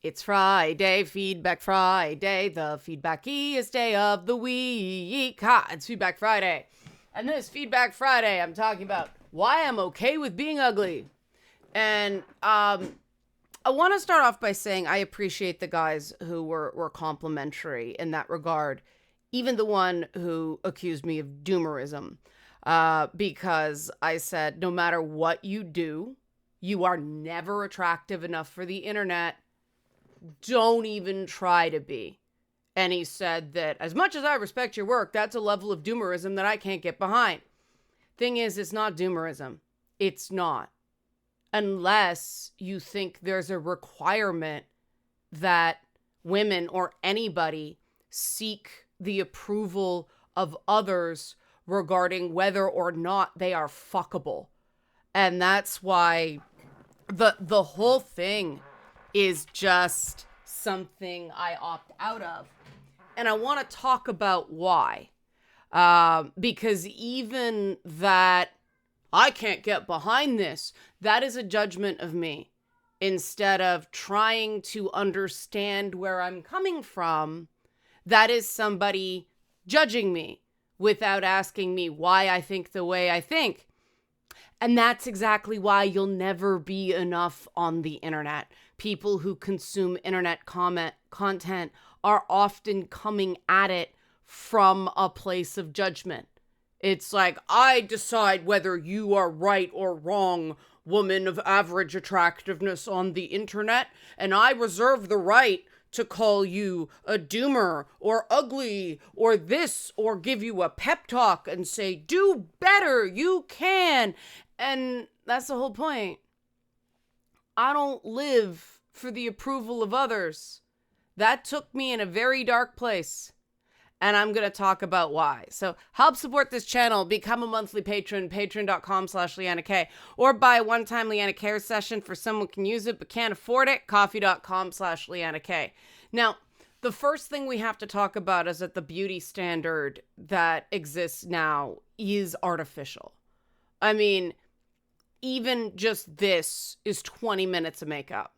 It's Friday, Feedback Friday, the feedbackiest day of the week. Ha, it's Feedback Friday. And this Feedback Friday, I'm talking about why I'm okay with being ugly. And I want to start off by saying I appreciate the guys who were complimentary in that regard. Even the one who accused me of doomerism. Because I said, no matter what you do, you are never attractive enough for the internet. Don't even try to be. And he said that as much as I respect your work, that's a level of doomerism that I can't get behind. Thing is, it's not doomerism. It's not. Unless you think there's a requirement that women or anybody seek the approval of others regarding whether or not they are fuckable. And that's why the whole thing is just something I opt out of. And I want to talk about why. Because even that I can't get behind this, that is a judgment of me. Instead of trying to understand where I'm coming from, that is somebody judging me without asking me why I think the way I think. And that's exactly why you'll never be enough on the internet. People who consume internet content are often coming at it from a place of judgment. It's like, I decide whether you are right or wrong, woman of average attractiveness on the internet, and I reserve the right to call you a doomer or ugly or this, or give you a pep talk and say, do better, you can. And that's the whole point. I don't live for the approval of others. That took me in a very dark place. And I'm going to talk about why. So help support this channel. Become a monthly patron, patreon.com/Leanna K. Or buy a one-time Leanna Care session for someone who can use it but can't afford it, coffee.com/Leanna K. Now, the first thing we have to talk about is that the beauty standard that exists now is artificial. I mean, even just this is 20 minutes of makeup,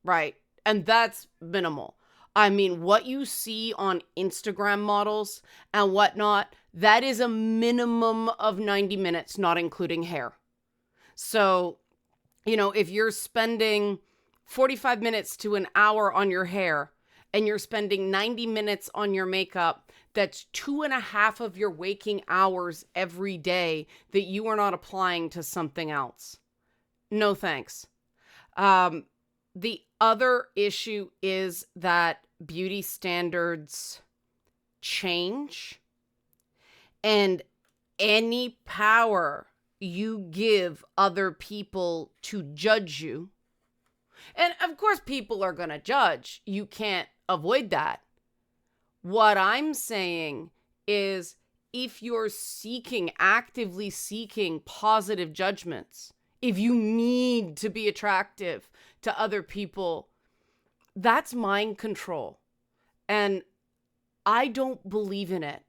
right? And that's minimal. I mean, what you see on Instagram models and whatnot, that is a minimum of 90 minutes, not including hair. So, if you're spending 45 minutes to an hour on your hair and you're spending 90 minutes on your makeup, that's 2.5 of your waking hours every day that you are not applying to something else. No thanks. The other issue is that beauty standards change, and any power you give other people to judge you, and of course people are going to judge, you can't avoid that. What I'm saying is, if you're actively seeking positive judgments, if you need to be attractive to other people, that's mind control. And I don't believe in it.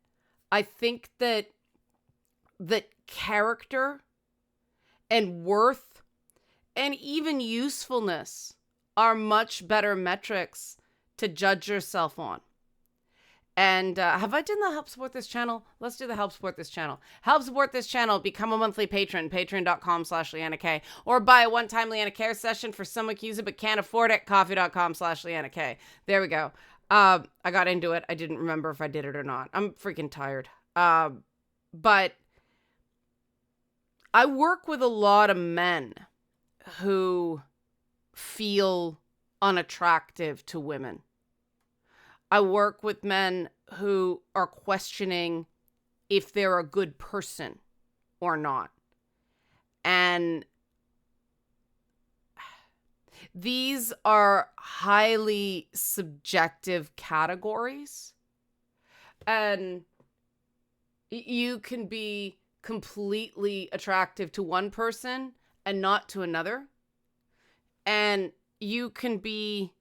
I think that character and worth and even usefulness are much better metrics to judge yourself on. And have I done the help support this channel? Let's do the help support this channel. Help support this channel. Become a monthly patron. Patreon.com/Leanna K. Or buy a one-time Leanna Care session for someone who can use it but can't afford it. Coffee.com/Leanna K. There we go. I got into it. I didn't remember if I did it or not. I'm freaking tired. But I work with a lot of men who feel unattractive to women. I work with men who are questioning if they're a good person or not. And these are highly subjective categories. And you can be completely attractive to one person and not to another. And you can be,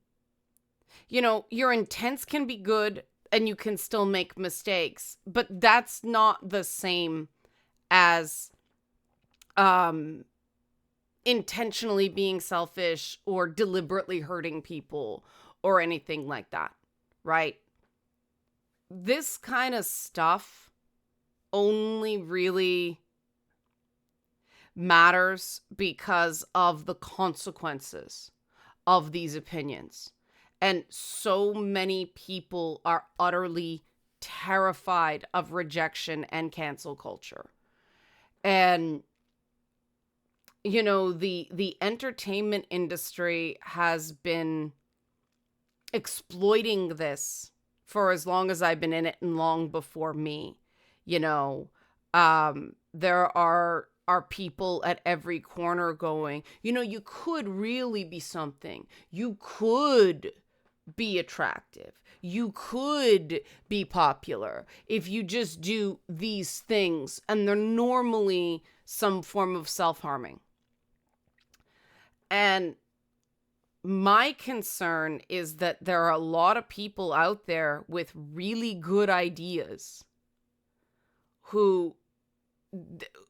your intents can be good and you can still make mistakes, but that's not the same as intentionally being selfish or deliberately hurting people or anything like that, right? This kind of stuff only really matters because of the consequences of these opinions. And so many people are utterly terrified of rejection and cancel culture. And you know, the entertainment industry has been exploiting this for as long as I've been in it and long before me. You know, there are people at every corner going, you know, you could really be something. You could be attractive. You could be popular if you just do these things. And they're normally some form of self-harming. And my concern is that there are a lot of people out there with really good ideas who,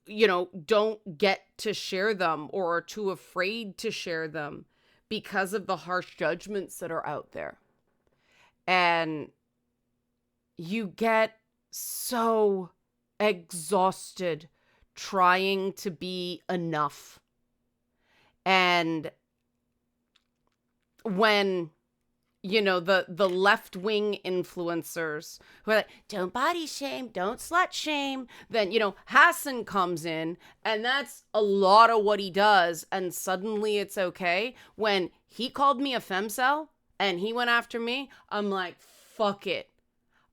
you know, don't get to share them or are too afraid to share them because of the harsh judgments that are out there. And you get so exhausted trying to be enough. And when, you know, the left-wing influencers who are like, don't body shame, don't slut shame, then, you know, Hassan comes in and that's a lot of what he does. And suddenly it's okay. When he called me a femcel and he went after me, I'm like, fuck it.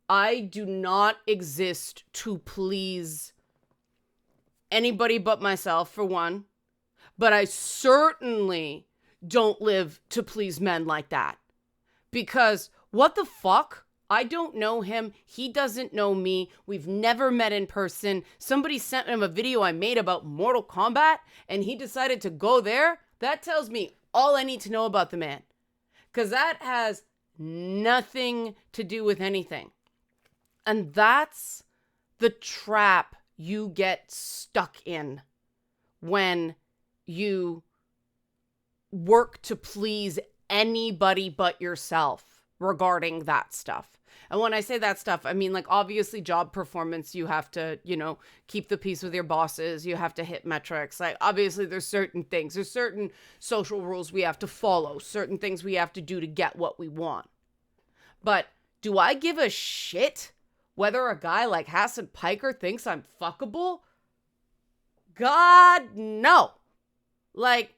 I do not exist to please anybody but myself, for one. But I certainly don't live to please men like that. Because what the fuck? I don't know him. He doesn't know me. We've never met in person. Somebody sent him a video I made about Mortal Kombat and he decided to go there. That tells me all I need to know about the man. Because that has nothing to do with anything. And that's the trap you get stuck in when you work to please anybody but yourself regarding that stuff. And when I say that stuff, I mean, like, obviously job performance, you have to, you know, keep the peace with your bosses. You have to hit metrics. Like, obviously there's certain things, there's certain social rules we have to follow, certain things we have to do to get what we want. But do I give a shit whether a guy like Hassan Piker thinks I'm fuckable? God, no. Like,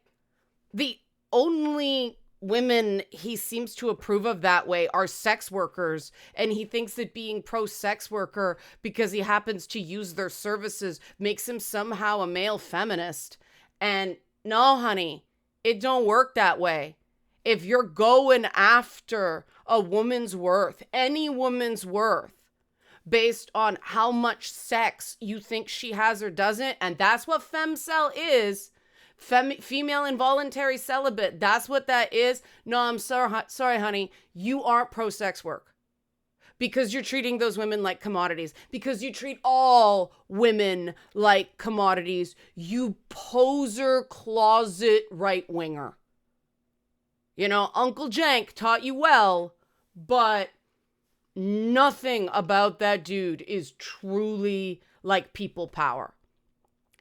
the only women he seems to approve of that way are sex workers, and he thinks that being pro-sex worker because he happens to use their services makes him somehow a male feminist. And no, honey, it don't work that way. If you're going after a woman's worth, any woman's worth, based on how much sex you think she has or doesn't, and that's what femcel is, female involuntary celibate, that's what that is. No, I'm sorry, honey, you aren't pro-sex work. Because you're treating those women like commodities. Because you treat all women like commodities. You poser closet right-winger. You know, Uncle Jank taught you well, but nothing about that dude is truly like people power.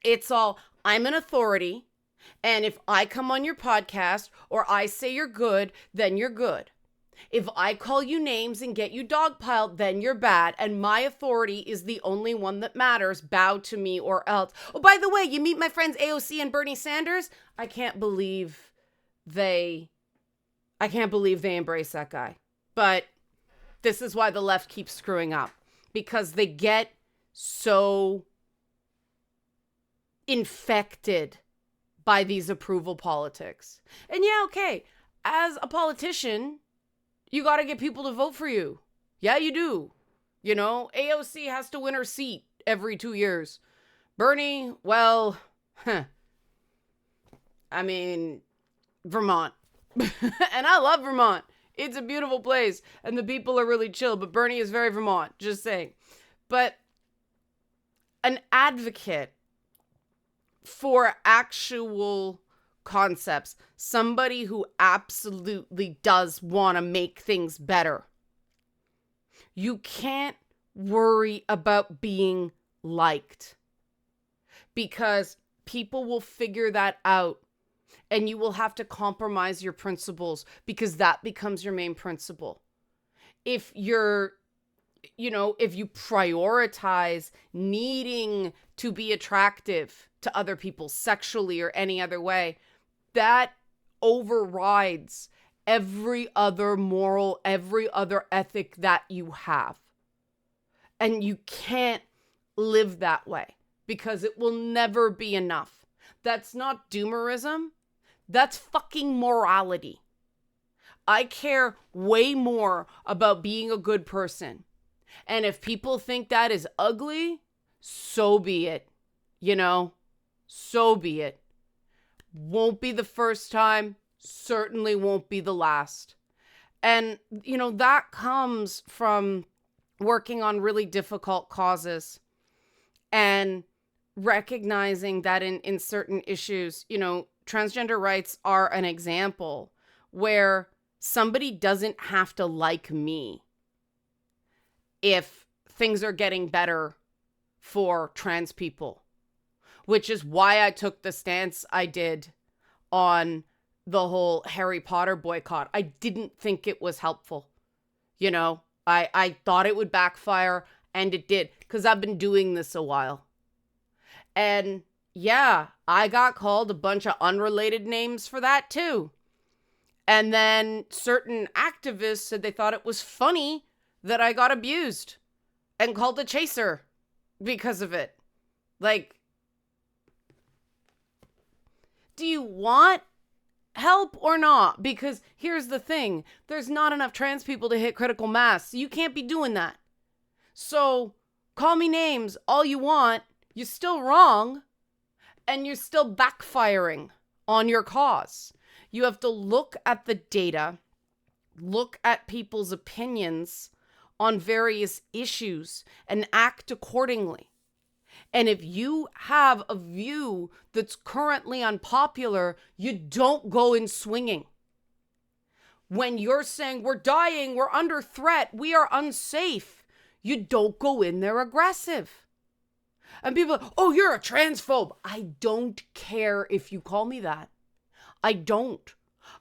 It's all, I'm an authority, and if I come on your podcast or I say you're good, then you're good. If I call you names and get you dogpiled, then you're bad, and my authority is the only one that matters. Bow to me or else. Oh, by the way, you meet my friends AOC and Bernie Sanders? I can't believe they embrace that guy. But this is why the left keeps screwing up, because they get so infected by these approval politics. And yeah, okay, as a politician, you got to get people to vote for you. Yeah, you do. You know, AOC has to win her seat every 2 years. Bernie, well, I mean, Vermont. And I love Vermont. It's a beautiful place and the people are really chill, but Bernie is very Vermont, just saying. But an advocate for actual concepts, somebody who absolutely does want to make things better. You can't worry about being liked because people will figure that out, and you will have to compromise your principles because that becomes your main principle. If you're, if you prioritize needing to be attractive to other people sexually or any other way, that overrides every other moral, every other ethic that you have. And you can't live that way because it will never be enough. That's not doomerism. That's fucking morality. I care way more about being a good person. And if people think that is ugly, so be it. So be it. Won't be the first time, certainly won't be the last. And, that comes from working on really difficult causes and recognizing that in certain issues, transgender rights are an example where somebody doesn't have to like me if things are getting better for trans people, which is why I took the stance I did on the whole Harry Potter boycott. I didn't think it was helpful. I thought it would backfire, and it did, because I've been doing this a while. And yeah, I got called a bunch of unrelated names for that too. And then certain activists said they thought it was funny that I got abused and called a chaser because of it. Like, do you want help or not? Because here's the thing. There's not enough trans people to hit critical mass. You can't be doing that. So call me names all you want. You're still wrong. And you're still backfiring on your cause. You have to look at the data, look at people's opinions on various issues, and act accordingly. And if you have a view that's currently unpopular, you don't go in swinging. When you're saying we're dying, we're under threat, we are unsafe, you don't go in there aggressive. And people are, oh, you're a transphobe. I don't care if you call me that. I don't.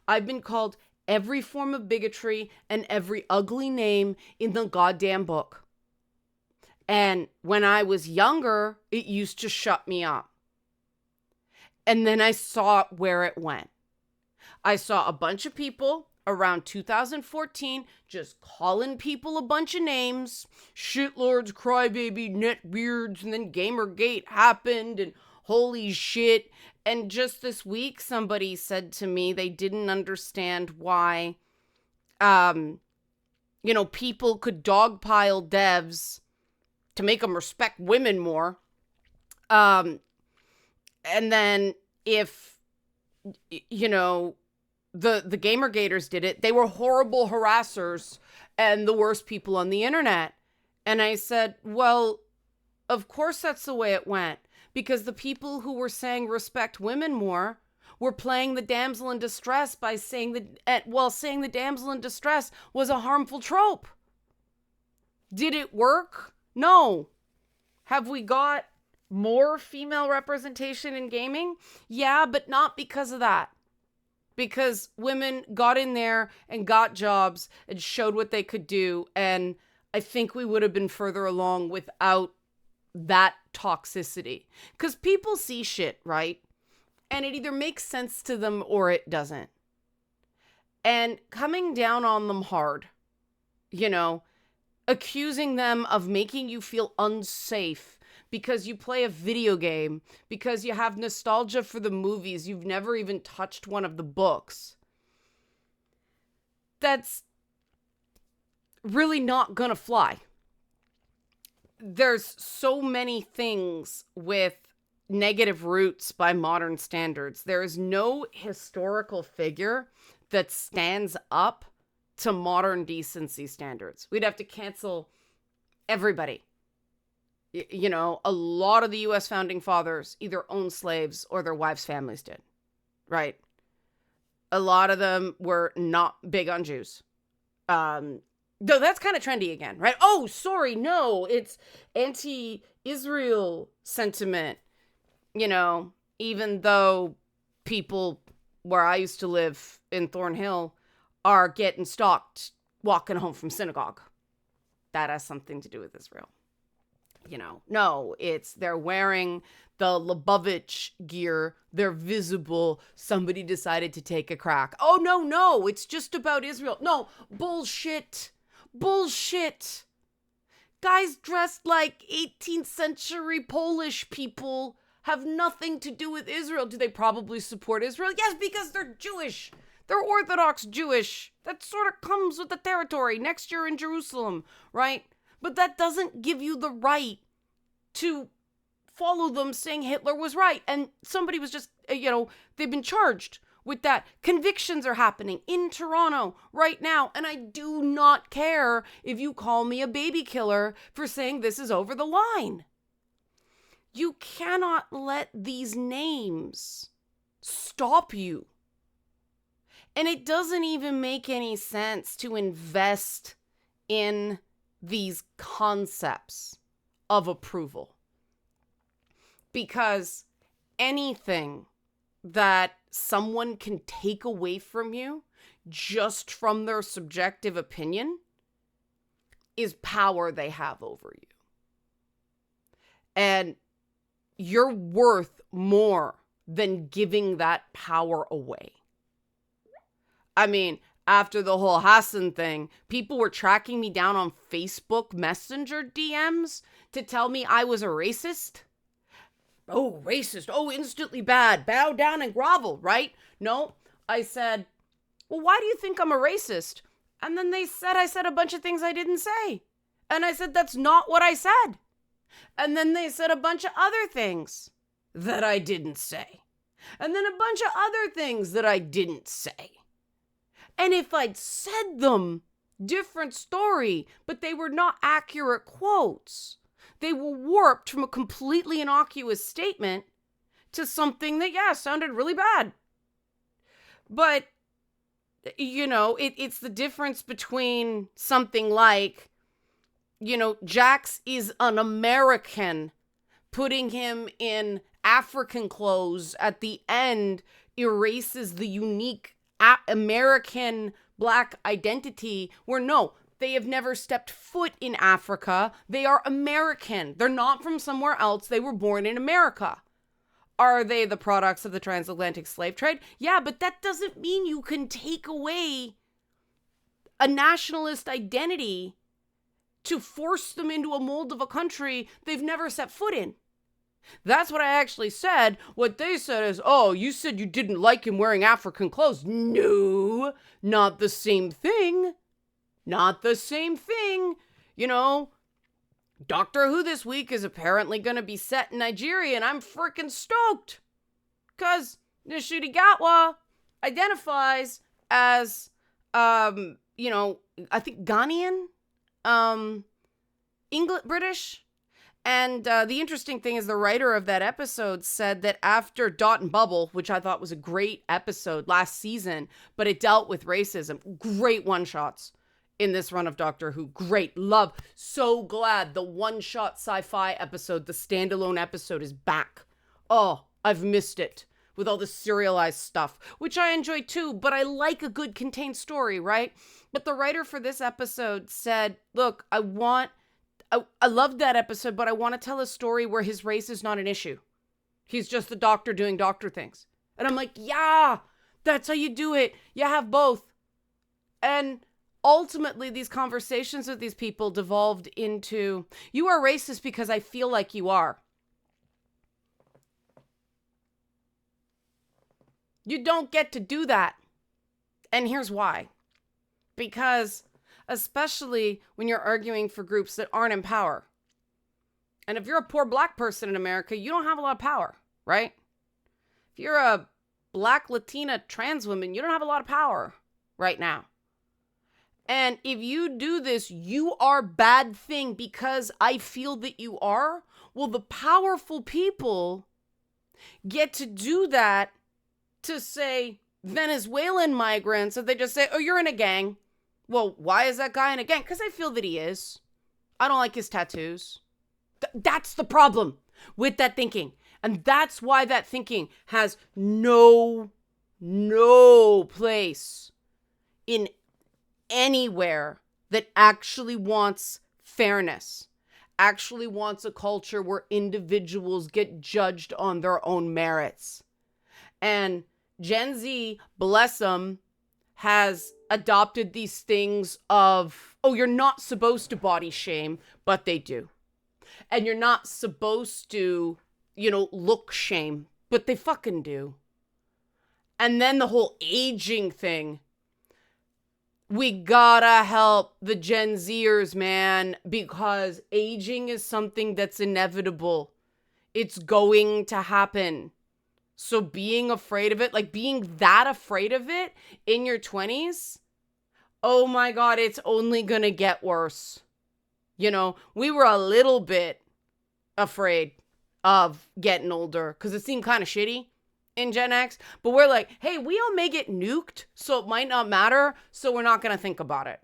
I've been called every form of bigotry and every ugly name in the goddamn book. And when I was younger, it used to shut me up. And then I saw where it went. I saw a bunch of people around 2014 just calling people a bunch of names. Shitlords, crybaby, netbeards, and then Gamergate happened, and holy shit. And just this week, somebody said to me they didn't understand why, people could dogpile devs to make them respect women more. And then if, the Gamergaters did it, they were horrible harassers and the worst people on the internet. And I said, well, of course that's the way it went. Because the people who were saying respect women more were playing the damsel in distress by saying the damsel in distress was a harmful trope. Did it work? No. Have we got more female representation in gaming? Yeah, but not because of that. Because women got in there and got jobs and showed what they could do. And I think we would have been further along without that toxicity. Because people see shit, right? And it either makes sense to them or it doesn't. And coming down on them hard, accusing them of making you feel unsafe because you play a video game, because you have nostalgia for the movies, you've never even touched one of the books. That's really not gonna fly. There's so many things with negative roots by modern standards. There is no historical figure that stands up to modern decency standards. We'd have to cancel everybody. A lot of the U.S. founding fathers either owned slaves or their wives' families did. right? A lot of them were not big on Jews. Though that's kind of trendy again, right? Oh, sorry, no, it's anti-Israel sentiment, even though people where I used to live in Thornhill are getting stalked walking home from synagogue. That has something to do with Israel. No, they're wearing the Lubavitch gear. They're visible. Somebody decided to take a crack. Oh, no, it's just about Israel. No, bullshit. Guys dressed like 18th century Polish people have nothing to do with Israel. Do they probably support Israel? Yes, because they're Jewish. They're Orthodox Jewish. That sort of comes with the territory. Next year in Jerusalem, right? But that doesn't give you the right to follow them saying Hitler was right. And somebody was just, they've been charged with that. Convictions are happening in Toronto right now. And I do not care if you call me a baby killer for saying this is over the line. You cannot let these names stop you. And it doesn't even make any sense to invest in these concepts of approval. Because anything that someone can take away from you just from their subjective opinion is power they have over you. And you're worth more than giving that power away. I mean, after the whole Hassan thing, people were tracking me down on Facebook Messenger DMs to tell me I was a racist. Oh, racist. Oh, instantly bad. Bow down and grovel, right? No, I said, well, why do you think I'm a racist? And then they said I said a bunch of things I didn't say. And I said, that's not what I said. And then they said a bunch of other things that I didn't say. And then a bunch of other things that I didn't say. And if I'd said them, different story, but they were not accurate quotes. They were warped from a completely innocuous statement to something that, sounded really bad. But, it's the difference between something like, Jax is an American. Putting him in African clothes at the end erases the unique American Black identity, where no, they have never stepped foot in Africa. They are American. They're not from somewhere else. They were born in America. Are they the products of the transatlantic slave trade? Yeah, but that doesn't mean you can take away a nationalist identity to force them into a mold of a country they've never set foot in. That's what I actually said. What they said is, oh, you said you didn't like him wearing African clothes. No, not the same thing. Not the same thing. Doctor Who this week is apparently going to be set in Nigeria, and I'm freaking stoked. Because Nishudi Gatwa identifies as, I think Ghanaian, British. And the interesting thing is the writer of that episode said that after Dot and Bubble, which I thought was a great episode last season, but it dealt with racism, great one-shots in this run of Doctor Who. Great. Love. So glad the one-shot sci-fi episode, the standalone episode, is back. Oh, I've missed it with all the serialized stuff, which I enjoy too, but I like a good contained story, right? But the writer for this episode said, look, I loved that episode, but I want to tell a story where his race is not an issue. He's just the doctor doing doctor things. And I'm like, yeah, that's how you do it. You have both. And ultimately, these conversations with these people devolved into, you are racist because I feel like you are. You don't get to do that. And here's why. Because especially when you're arguing for groups that aren't in power. And if you're a poor Black person in America, you don't have a lot of power, right? If you're a Black Latina trans woman, you don't have a lot of power right now. And if you do this, you are bad thing because I feel that you are. Well, the powerful people get to do that to say Venezuelan migrants, and they just say, oh, you're in a gang. Well, why is that guy in a gang? Because I feel that he is. I don't like his tattoos. That's the problem with that thinking. And that's why that thinking has no place in anywhere that actually wants fairness, actually wants a culture where individuals get judged on their own merits. And Gen Z, bless them, has adopted these things of, oh, you're not supposed to body shame, but they do. And you're not supposed to, look shame, but they fucking do. And then the whole aging thing. We gotta help the Gen Zers, man, because aging is something that's inevitable. It's going to happen. So being afraid of it, like being that afraid of it in your 20s, oh my God, it's only gonna get worse. We were a little bit afraid of getting older because it seemed kind of shitty in Gen X, but we're like, hey, we all may get nuked, so it might not matter, so we're not gonna think about it.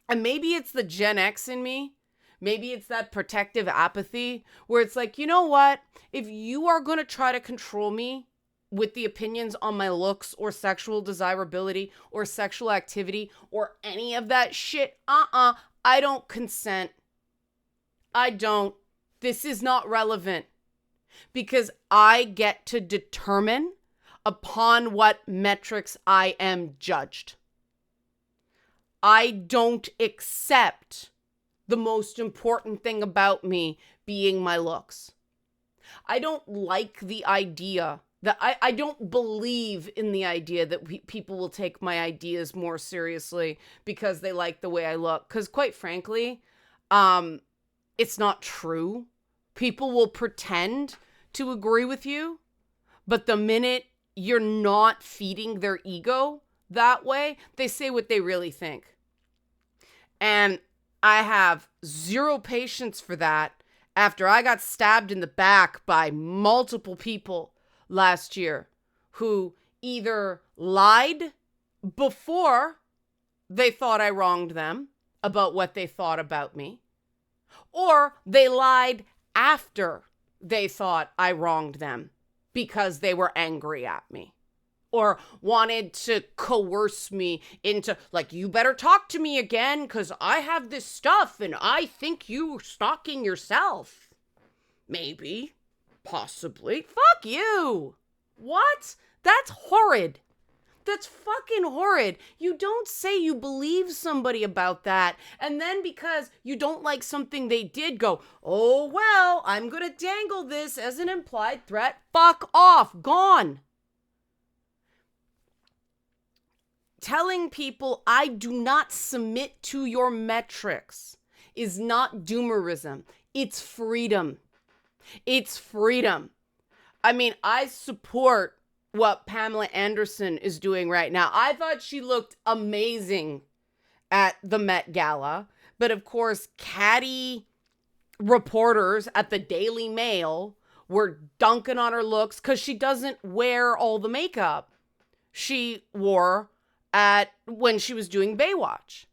And maybe it's the Gen X in me. Maybe it's that protective apathy where it's like, you know what? If you are going to try to control me with the opinions on my looks or sexual desirability or sexual activity or any of that shit, I don't consent. I don't. This is not relevant because I get to determine upon what metrics I am judged. I don't accept the most important thing about me being my looks. I don't like the idea that I don't believe in the idea that people will take my ideas more seriously because they like the way I look. Because quite frankly, it's not true. People will pretend to agree with you, but the minute you're not feeding their ego that way, they say what they really think. And I have zero patience for that after I got stabbed in the back by multiple people last year who either lied before they thought I wronged them about what they thought about me, or they lied after they thought I wronged them because they were angry at me. Or wanted to coerce me into, like, you better talk to me again because I have this stuff and I think you're stalking yourself. Maybe. Possibly. Fuck you. What? That's horrid. That's fucking horrid. You don't say you believe somebody about that and then because you don't like something they did go, oh, well, I'm going to dangle this as an implied threat. Fuck off. Gone. Telling people I do not submit to your metrics is not doomerism. It's freedom. It's freedom. I mean, I support what Pamela Anderson is doing right now. I thought she looked amazing at the Met Gala. But of course, catty reporters at the Daily Mail were dunking on her looks because she doesn't wear all the makeup she wore when she was doing Baywatch.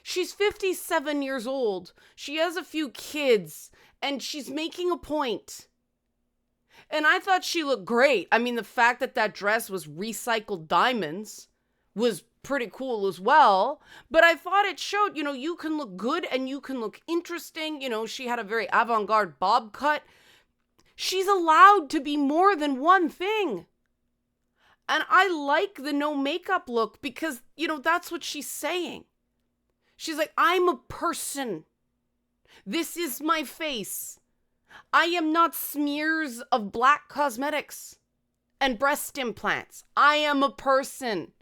She's 57 years old. She has a few kids and she's making a point. And I thought she looked great. I mean, the fact that dress was recycled diamonds was pretty cool as well. But I thought it showed, you can look good and you can look interesting. She had a very avant-garde bob cut. She's allowed to be more than one thing. And I like the no makeup look because, that's what she's saying. She's like, I'm a person. This is my face. I am not smears of black cosmetics and breast implants. I am a person.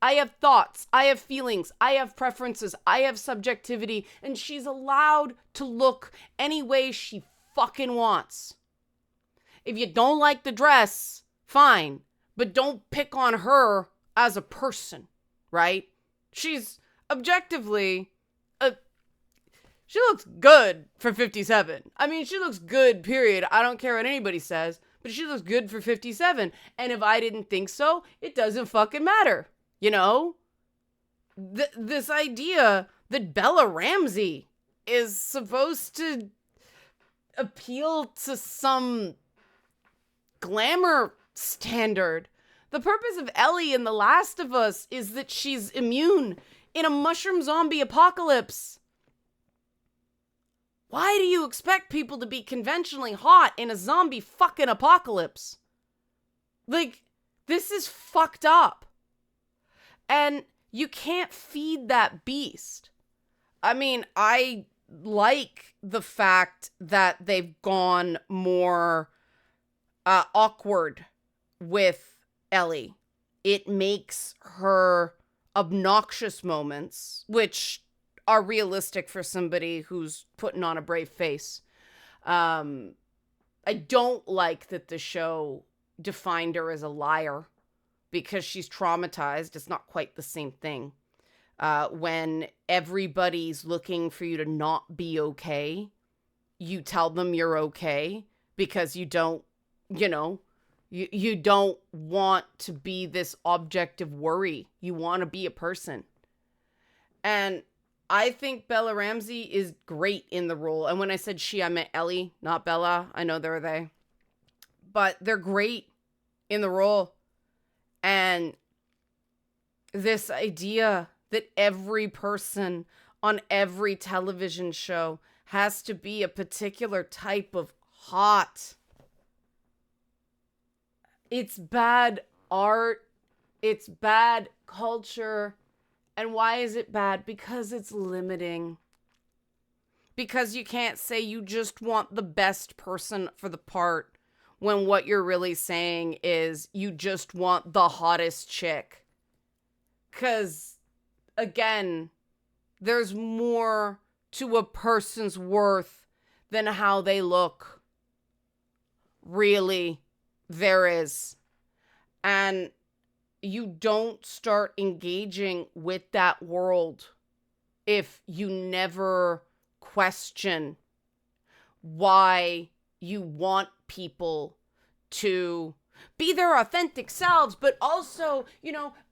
I have thoughts. I have feelings. I have preferences. I have subjectivity. And she's allowed to look any way she fucking wants. If you don't like the dress, fine. But don't pick on her as a person, right? She's objectively, she looks good for 57. I mean, she looks good, period. I don't care what anybody says. but she looks good for 57. And if I didn't think so, it doesn't fucking matter. You know? This idea that Bella Ramsey is supposed to appeal to some glamour standard. The purpose of Ellie in The Last of Us is that she's immune in a mushroom zombie apocalypse. Why do you expect people to be conventionally hot in a zombie fucking apocalypse? Like, this is fucked up. And you can't feed that beast. I mean, I like the fact that they've gone more awkward with Ellie. It makes her obnoxious moments, which are realistic for somebody who's putting on a brave face. I don't like that the show defined her as a liar because she's traumatized. It's not quite the same thing. When everybody's looking for you to not be okay, you tell them you're okay because you don't, you don't want to be this object of worry. You want to be a person. And I think Bella Ramsey is great in the role. And when I said she, I meant Ellie, not Bella. I know they're they. But they're great in the role. And this idea that every person on every television show has to be a particular type of hot. It's bad art. It's bad culture. And why is it bad? Because it's limiting. Because you can't say you just want the best person for the part when what you're really saying is you just want the hottest chick. Because, again, there's more to a person's worth than how they look. Really, there is. And you don't start engaging with that world if you never question why you want people to be their authentic selves, but also,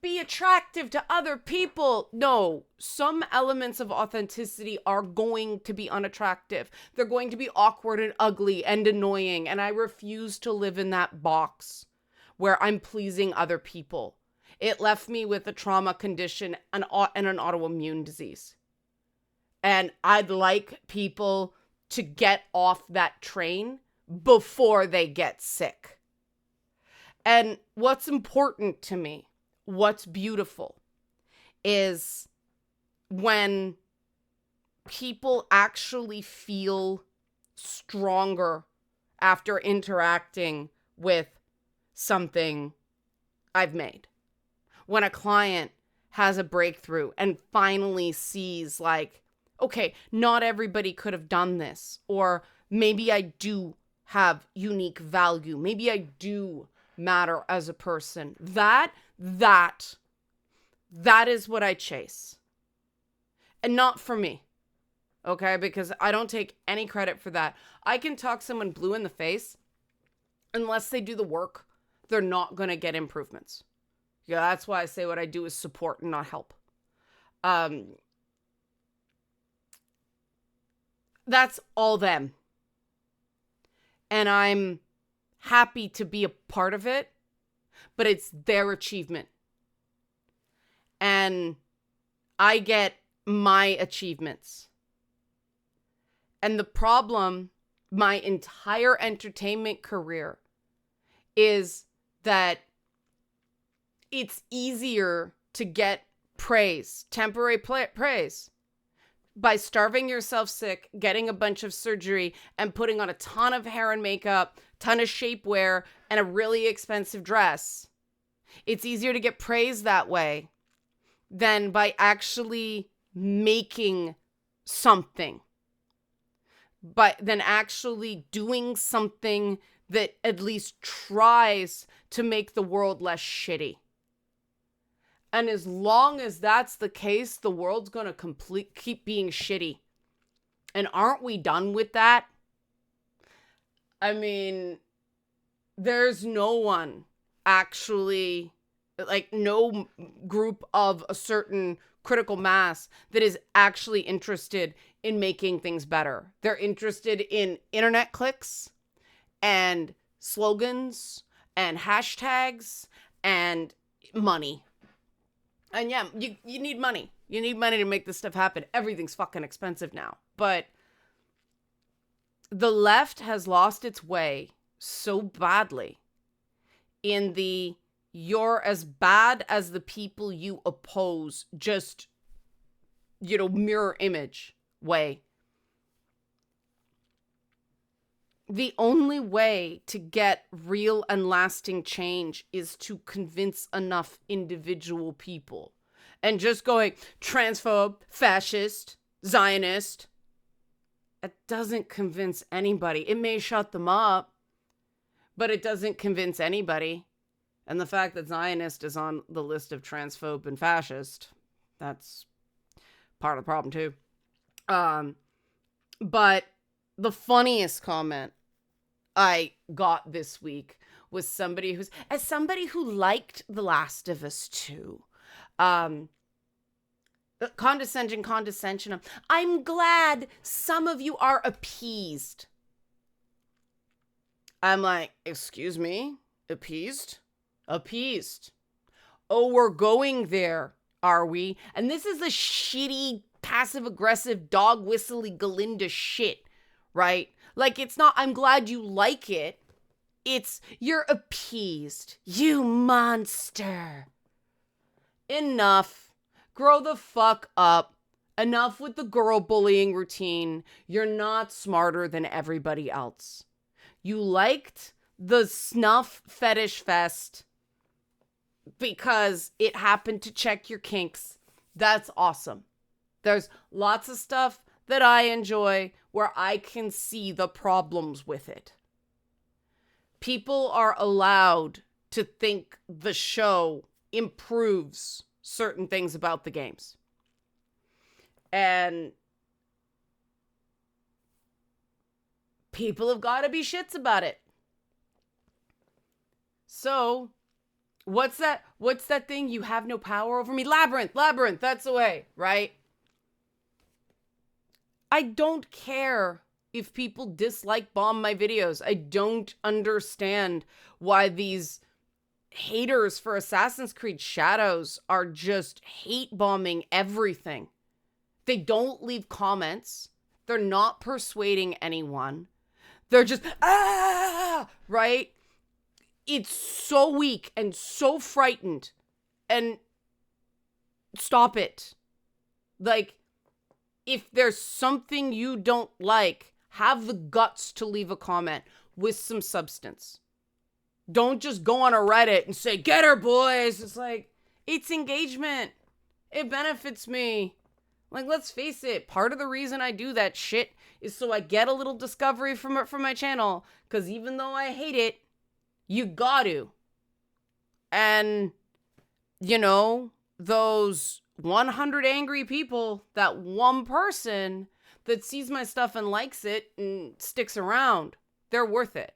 be attractive to other people. No, some elements of authenticity are going to be unattractive. They're going to be awkward and ugly and annoying. And I refuse to live in that box where I'm pleasing other people. It left me with a trauma condition and an autoimmune disease. And I'd like people to get off that train before they get sick. And what's important to me, what's beautiful, is when people actually feel stronger after interacting with something I've made. When a client has a breakthrough and finally sees like, okay, not everybody could have done this, or maybe I do have unique value. Maybe I do matter as a person. That is what I chase. And not for me. Okay? Because I don't take any credit for that. I can talk someone blue in the face. Unless they do the work, they're not going to get improvements. Yeah, that's why I say what I do is support and not help. That's all them. And I'm happy to be a part of it, but it's their achievement. And I get my achievements. And the problem, my entire entertainment career, is that it's easier to get praise, temporary praise, by starving yourself sick, getting a bunch of surgery, and putting on a ton of hair and makeup, ton of shapewear, and a really expensive dress. It's easier to get praise that way than by actually making something. But than actually doing something that at least tries to make the world less shitty. And as long as that's the case, the world's going to keep being shitty. And aren't we done with that? I mean, there's no one actually, like, no group of a certain critical mass that is actually interested in making things better. They're interested in internet clicks and slogans and hashtags and money. And yeah, you need money. You need money to make this stuff happen. Everything's fucking expensive now. But the left has lost its way so badly in the you're as bad as the people you oppose, just, mirror image way. The only way to get real and lasting change is to convince enough individual people. And just going transphobe, fascist, Zionist, it doesn't convince anybody. It may shut them up, but it doesn't convince anybody. And the fact that Zionist is on the list of transphobe and fascist, that's part of the problem too. But the funniest comment I got this week was somebody who liked The Last of Us 2. Condescension. I'm glad some of you are appeased. I'm like, excuse me? Appeased? Oh, we're going there, are we? And this is the shitty, passive-aggressive, dog-whistly Galinda shit, right? Like, it's not, I'm glad you like it. It's, you're appeased. You monster. Enough. Grow the fuck up. Enough with the girl bullying routine. You're not smarter than everybody else. You liked the snuff fetish fest because it happened to check your kinks. That's awesome. There's lots of stuff that I enjoy where I can see the problems with it. People are allowed to think the show improves certain things about the games. And people have got to be shits about it. So, what's that thing? You have no power over me? Labyrinth, that's the way, right? I don't care if people dislike bomb my videos. I don't understand why these haters for Assassin's Creed Shadows are just hate bombing everything. They don't leave comments. They're not persuading anyone. They're just, right? It's so weak and so frightened. And stop it. Like, if there's something you don't like, have the guts to leave a comment with some substance. Don't just go on a Reddit and say, get her, boys. It's like, it's engagement. It benefits me. Like, let's face it. Part of the reason I do that shit is so I get a little discovery from my channel. Because even though I hate it, you got to. And, those 100 angry people, that one person that sees my stuff and likes it and sticks around, they're worth it.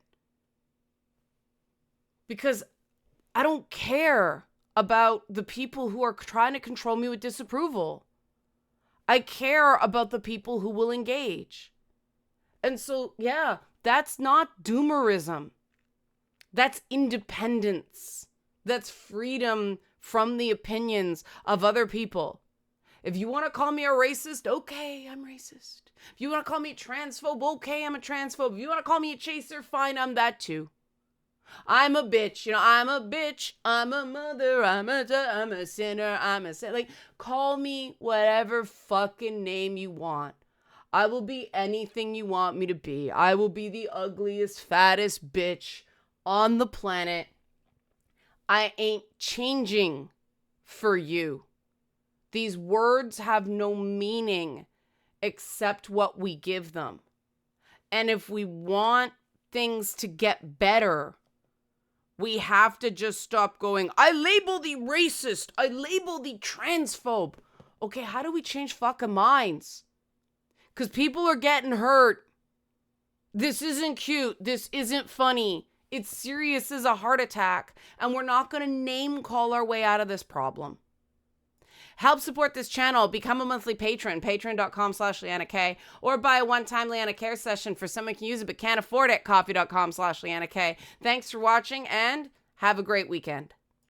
Because I don't care about the people who are trying to control me with disapproval. I care about the people who will engage. And so, yeah, that's not doomerism. That's independence. That's freedom from the opinions of other people. If you want to call me a racist, okay, I'm racist. If you want to call me a transphobe, okay, I'm a transphobe. If you want to call me a chaser, fine, I'm that too. I'm a bitch, I'm a bitch, I'm a mother, I'm a sinner, like, call me whatever fucking name you want. I will be anything you want me to be. I will be the ugliest, fattest bitch on the planet. I ain't changing for you. These words have no meaning except what we give them. And if we want things to get better, we have to just stop going, I label thee racist, I label thee transphobe. Okay, how do we change fucking minds? Because people are getting hurt. This isn't cute. This isn't funny. It's serious as a heart attack, and we're not going to name call our way out of this problem. Help support this channel. Become a monthly patron, patreon.com/Leanna K, or buy a one-time Leanna Care session for someone who can use it but can't afford it, coffee.com/Leanna K. Thanks for watching, and have a great weekend.